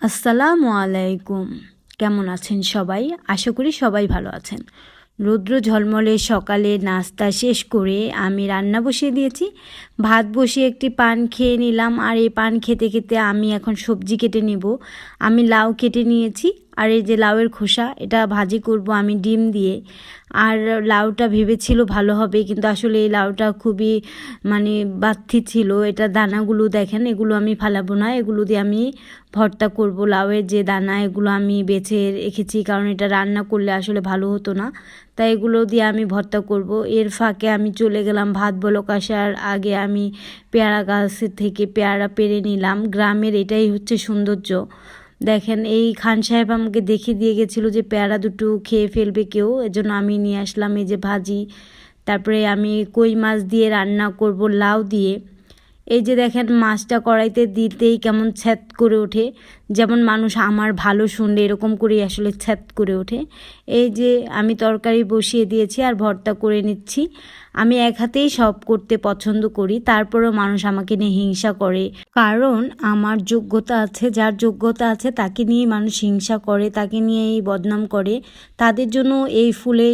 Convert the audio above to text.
আসসালামু আলাইকুম। কেমন আছেন সবাই? আশা করি সবাই ভালো আছেন। রৌদ্র ঝলমলে সকালে নাস্তা শেষ করে আমি রান্না বসিয়ে দিয়েছি। ভাত বসিয়ে একটি পান খেয়ে নিলাম, আর এই পান খেতে খেতে আমি এখন সবজি কেটে নেব। আমি লাউ কেটে নিয়েছি, আর এই যে লাউয়ের খোসা, এটা ভাজি করব আমি ডিম দিয়ে। আর লাউটা ভেবেছিল ভালো হবে, কিন্তু আসলে এই লাউটা খুবই বাড়তি ছিল। এটা দানাগুলো দেখেন, এগুলো আমি ফালাবো না, এগুলো দিয়ে আমি ভর্তা করব। লাউয়ের যে দানা, এগুলো আমি বেছে রেখেছি, কারণ এটা রান্না করলে আসলে ভালো হতো না, তাই এগুলো দিয়ে আমি ভর্তা করব। এর ফাঁকে আমি চলে গেলাম, ভাত বলক আসার আগে আমি পেয়ারা গাছ থেকে পেয়ারা পেড়ে নিলাম। গ্রামের এটাই হচ্ছে সৌন্দর্য। দেখেন, এই খান সাহেব আমাকে দেখিয়ে দিয়ে গেছিলো যে পেয়ারা দুটো খেয়ে ফেলবে কেউ, এজন্য আমি নিয়ে আসলাম এই যে ভাজি। তারপরে আমি কই মাছ দিয়ে রান্না করব লাউ দিয়ে। এই যে দেখেন, মাছটা কড়াইতে দিতেই কেমন ছ্যাদ করে ওঠে, যেমন মানুষ আমার ভালো শুনলে এরকম করেই আসলে ছ্যাদ করে ওঠে। এই যে আমি তরকারি বসিয়ে দিয়েছি আর ভর্তা করে নিচ্ছি। আমি এক হাতেই সব করতে পছন্দ করি, তারপরেও মানুষ আমাকে নিয়ে হিংসা করে, কারণ আমার যোগ্যতা আছে। যার যোগ্যতা আছে তাকে নিয়েই মানুষ হিংসা করে, তাকে নিয়েই বদনাম করে। তাদের জন্য এই ফুলে